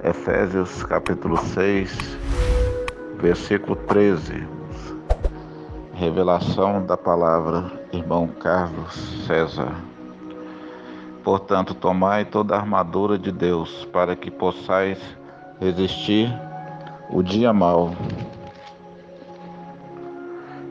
Efésios capítulo 6, versículo 13. Revelação da palavra, irmão Carlos César. Portanto, tomai toda a armadura de Deus, para que possais resistir o dia mau.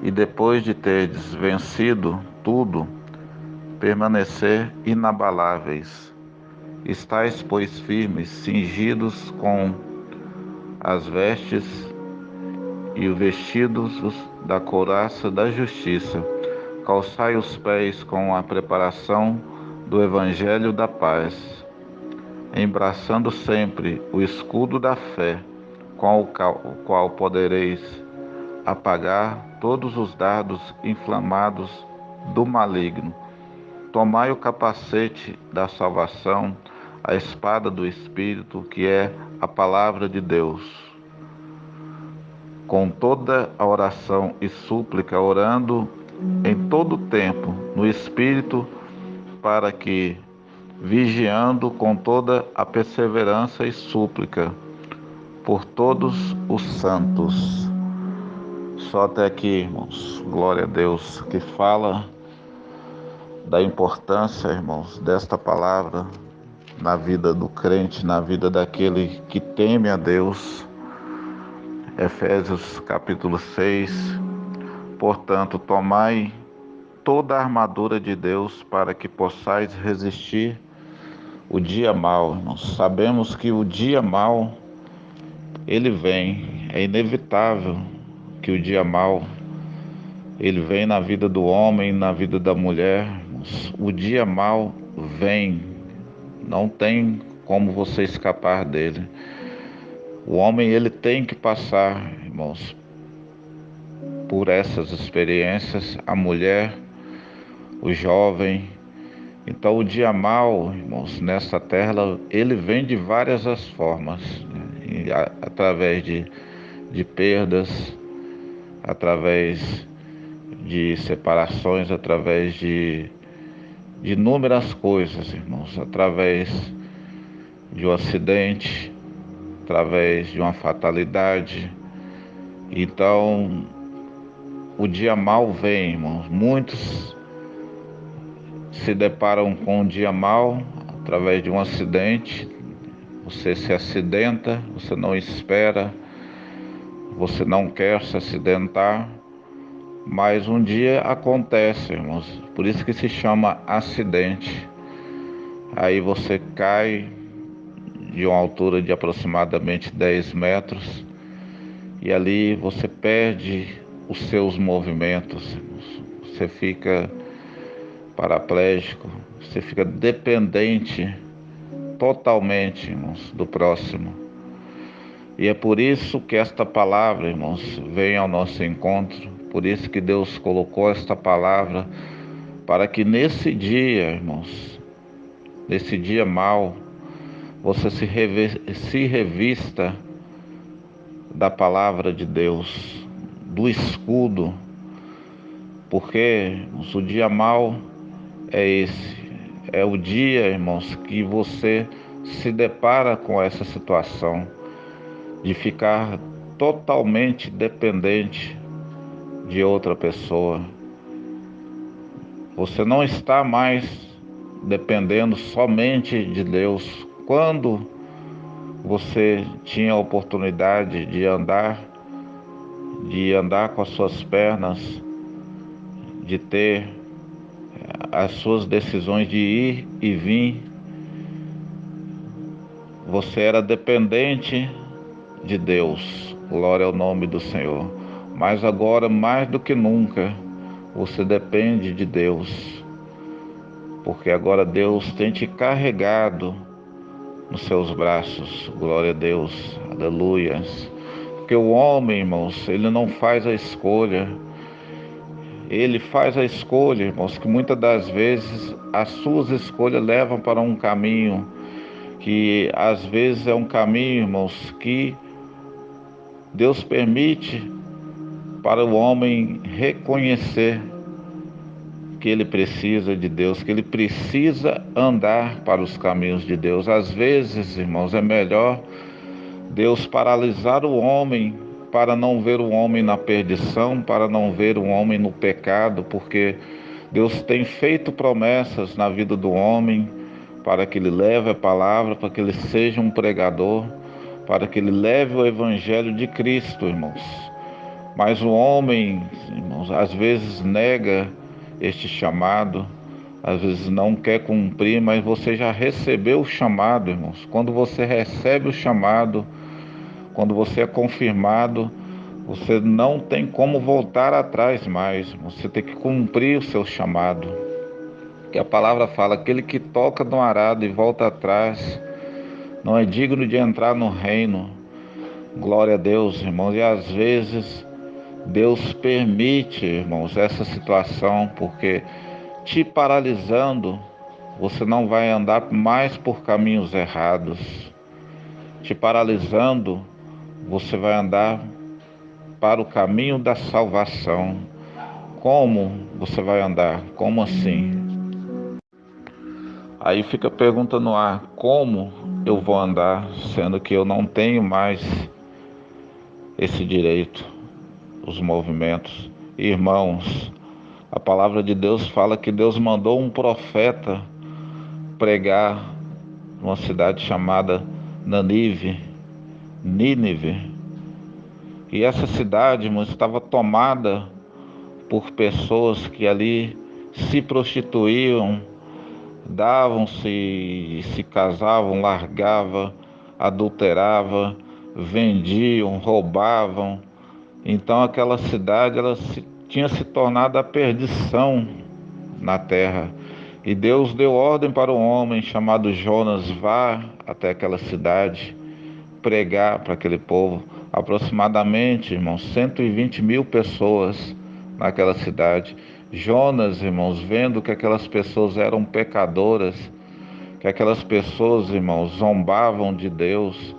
E depois de terdes vencido tudo, permanecer inabaláveis. Estais, pois, firmes, cingidos com as vestes e os vestidos da couraça da justiça. Calçai os pés com a preparação do evangelho da paz, embraçando sempre o escudo da fé, com o qual podereis apagar todos os dardos inflamados do maligno. Tomai o capacete da salvação, a espada do Espírito, que é a palavra de Deus, com toda a oração e súplica, orando em todo tempo no Espírito, para que, vigiando com toda a perseverança e súplica por todos os santos. Só até aqui, irmãos. Glória a Deus, que fala da importância, irmãos, desta palavra na vida do crente, na vida daquele que teme a Deus. Efésios capítulo 6. Portanto, tomai toda a armadura de Deus, para que possais resistir o dia mau, irmãos. Sabemos que o dia mau, ele vem, é inevitável que o dia mau, ele vem na vida do homem, na vida da mulher. O dia mau vem, não tem como você escapar dele. O homem, ele tem que passar, irmãos, por essas experiências, a mulher, o jovem. Então, o dia mau, irmãos, nessa terra, ele vem de várias as formas, né? Através de perdas, através de separações, através de inúmeras coisas, irmãos, através de um acidente, através de uma fatalidade. Então, o dia mau vem, irmãos. Muitos se deparam com um dia mau através de um acidente. Você se acidenta, você não espera, você não quer se acidentar, mas um dia acontece, irmãos. Por isso que se chama acidente. Aí você cai de uma altura de aproximadamente 10 metros e ali você perde os seus movimentos, irmãos. Você fica paraplégico, você fica dependente totalmente, irmãos, do próximo. E é por isso que esta palavra, irmãos, vem ao nosso encontro. Por isso que Deus colocou esta palavra, para que nesse dia, irmãos, nesse dia mau, você se revista da palavra de Deus, do escudo, porque, irmãos, o dia mau é esse, é o dia, irmãos, que você se depara com essa situação de ficar totalmente dependente de outra pessoa. Você não está mais dependendo somente de Deus. Quando você tinha a oportunidade de andar com as suas pernas, de ter as suas decisões de ir e vir, você era dependente de Deus. Glória ao nome do Senhor. Mas agora, mais do que nunca, você depende de Deus, porque agora Deus tem te carregado nos seus braços. Glória a Deus, aleluias. Porque o homem, irmãos, ele não faz a escolha. Ele faz a escolha, irmãos, que muitas das vezes as suas escolhas levam para um caminho que às vezes é um caminho, irmãos, que Deus permite para o homem reconhecer que ele precisa de Deus, que ele precisa andar para os caminhos de Deus. Às vezes, irmãos, é melhor Deus paralisar o homem para não ver o homem na perdição, para não ver o homem no pecado, porque Deus tem feito promessas na vida do homem para que ele leve a palavra, para que ele seja um pregador, para que ele leve o evangelho de Cristo, irmãos. Mas o homem, irmãos, às vezes nega este chamado, às vezes não quer cumprir, mas você já recebeu o chamado, irmãos. Quando você recebe o chamado, quando você é confirmado, você não tem como voltar atrás mais. Você tem que cumprir o seu chamado. Que a palavra fala, aquele que toca no arado e volta atrás, não é digno de entrar no reino. Glória a Deus, irmãos. E às vezes Deus permite, irmãos, essa situação, porque te paralisando, você não vai andar mais por caminhos errados. Te paralisando, você vai andar para o caminho da salvação. Como você vai andar? Como assim? Aí fica a pergunta no ar: como eu vou andar, sendo que eu não tenho mais esse direito, os movimentos? Irmãos, a palavra de Deus fala que Deus mandou um profeta pregar numa cidade chamada Nínive. E essa cidade, irmãos, estava tomada por pessoas que ali se prostituíam, davam-se, se casavam, largavam, adulteravam, vendiam, roubavam. Então aquela cidade tinha se tornado a perdição na terra. E Deus deu ordem para um homem chamado Jonas: vá até aquela cidade, pregar para aquele povo. Aproximadamente, irmãos, 120 mil pessoas naquela cidade. Jonas, irmãos, vendo que aquelas pessoas eram pecadoras, que aquelas pessoas, irmãos, zombavam de Deus,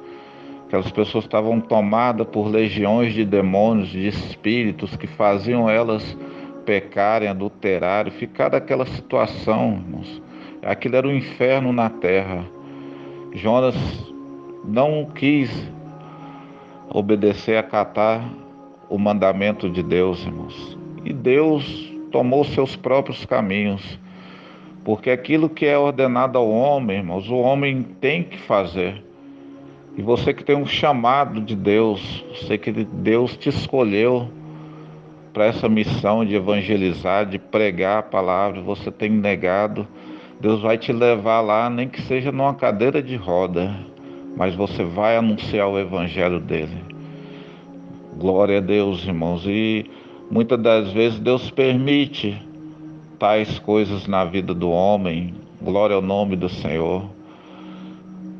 aquelas pessoas estavam tomadas por legiões de demônios, de espíritos que faziam elas pecarem, adulterarem, ficar daquela situação, irmãos. Aquilo era um inferno na terra. Jonas não quis obedecer, acatar o mandamento de Deus, irmãos. E Deus tomou seus próprios caminhos, porque aquilo que é ordenado ao homem, irmãos, o homem tem que fazer. E você que tem um chamado de Deus, você que Deus te escolheu para essa missão de evangelizar, de pregar a palavra, você tem negado, Deus vai te levar lá, nem que seja numa cadeira de roda, mas você vai anunciar o evangelho dele. Glória a Deus, irmãos. E muitas das vezes Deus permite tais coisas na vida do homem. Glória ao nome do Senhor.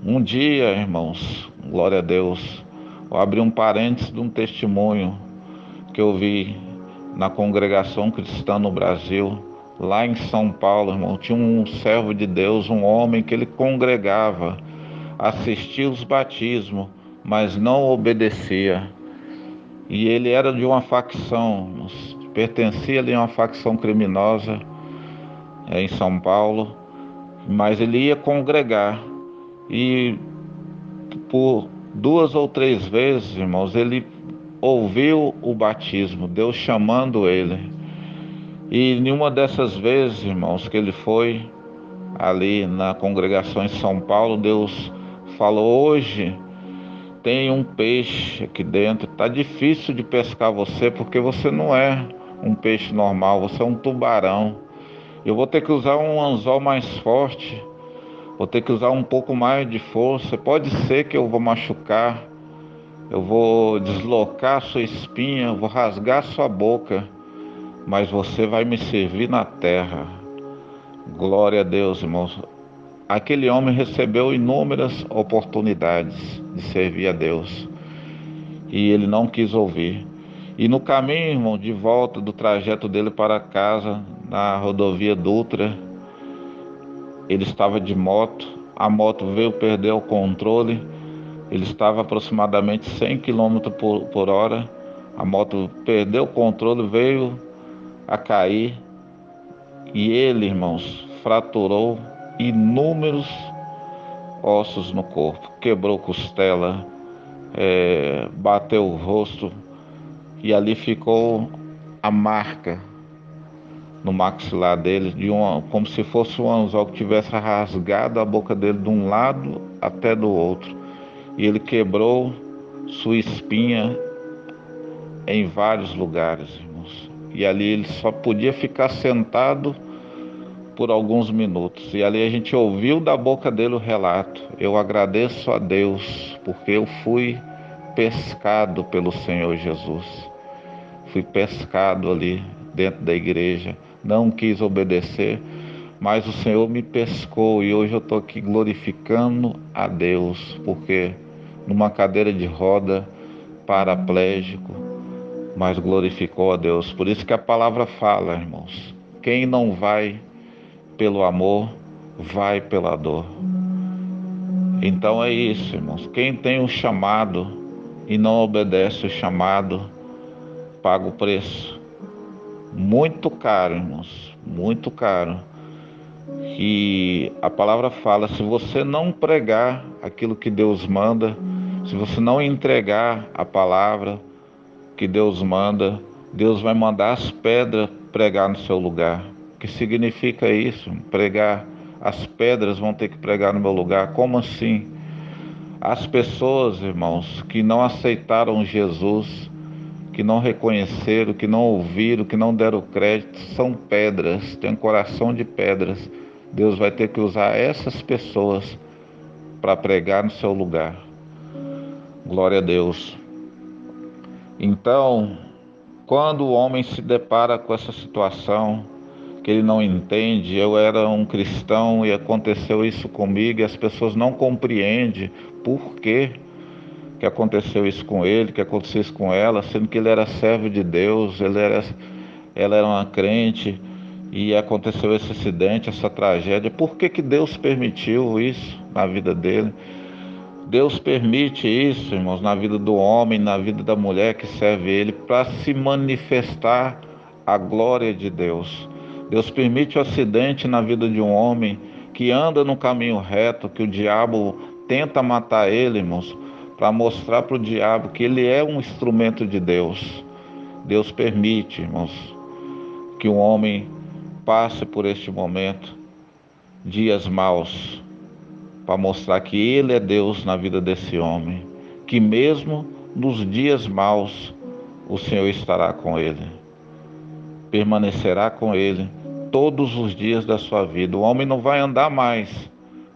Um dia, irmãos, glória a Deus, vou abrir um parênteses de um testemunho que eu vi na congregação cristã no Brasil, lá em São Paulo, irmão. Tinha um servo de Deus, um homem que ele congregava, assistia os batismos, mas não obedecia. E ele era de uma facção, pertencia ali a uma facção criminosa em São Paulo, mas ele ia congregar. E por 2 ou 3 vezes, irmãos, ele ouviu o batismo, Deus chamando ele. E em uma dessas vezes, irmãos, que ele foi ali na congregação em São Paulo, Deus falou: hoje tem um peixe aqui dentro, tá difícil de pescar você, porque você não é um peixe normal, você é um tubarão. Eu vou ter que usar um anzol mais forte, vou ter que usar um pouco mais de força. Pode ser que eu vou machucar, eu vou deslocar a sua espinha, eu vou rasgar a sua boca, mas você vai me servir na terra. Glória a Deus, irmãos. Aquele homem recebeu inúmeras oportunidades de servir a Deus e ele não quis ouvir. E no caminho, irmão, de volta do trajeto dele para casa, na rodovia Dutra, ele estava de moto, a moto veio perder o controle, ele estava aproximadamente 100 km por hora, a moto perdeu o controle, veio a cair e ele, irmãos, fraturou inúmeros ossos no corpo, quebrou costela, bateu o rosto e ali ficou a marca no maxilar dele, como se fosse um anzol que tivesse rasgado a boca dele de um lado até do outro. E ele quebrou sua espinha em vários lugares, irmãos. E ali ele só podia ficar sentado por alguns minutos. E ali a gente ouviu da boca dele o relato. Eu agradeço a Deus porque eu fui pescado pelo Senhor Jesus. Fui pescado ali dentro da igreja. Não quis obedecer, mas o Senhor me pescou e hoje eu estou aqui glorificando a Deus, porque numa cadeira de roda, paraplégico, mas glorificou a Deus. Por isso que a palavra fala, irmãos, quem não vai pelo amor, vai pela dor. Então é isso, irmãos. Quem tem um chamado e não obedece o chamado, paga o preço. Muito caro, irmãos. Muito caro. E a palavra fala, se você não pregar aquilo que Deus manda, se você não entregar a palavra que Deus manda, Deus vai mandar as pedras pregar no seu lugar. O que significa isso? Pregar, as pedras vão ter que pregar no meu lugar. Como assim? As pessoas, irmãos, que não aceitaram Jesus, que não reconheceram, que não ouviram, que não deram crédito, são pedras, têm um coração de pedras. Deus vai ter que usar essas pessoas para pregar no seu lugar. Glória a Deus. Então, quando o homem se depara com essa situação, que ele não entende, eu era um cristão e aconteceu isso comigo, e as pessoas não compreendem por que aconteceu isso com ele, que aconteceu isso com ela, sendo que ele era servo de Deus, ela era uma crente, e aconteceu esse acidente, essa tragédia. Por que Deus permitiu isso na vida dele? Deus permite isso, irmãos, na vida do homem, na vida da mulher que serve ele, para se manifestar a glória de Deus. Deus permite o acidente na vida de um homem que anda no caminho reto, que o diabo tenta matar ele, irmãos, para mostrar para o diabo que ele é um instrumento de Deus. Deus permite, irmãos, que um homem passe por este momento, dias maus, para mostrar que ele é Deus na vida desse homem, que mesmo nos dias maus o Senhor estará com ele, permanecerá com ele todos os dias da sua vida. O homem não vai andar mais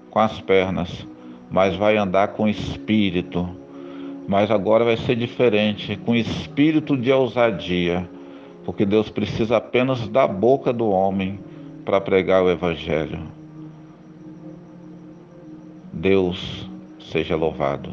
com as pernas, mas vai andar com espírito. Mas agora vai ser diferente, com espírito de ousadia, porque Deus precisa apenas da boca do homem para pregar o evangelho. Deus seja louvado.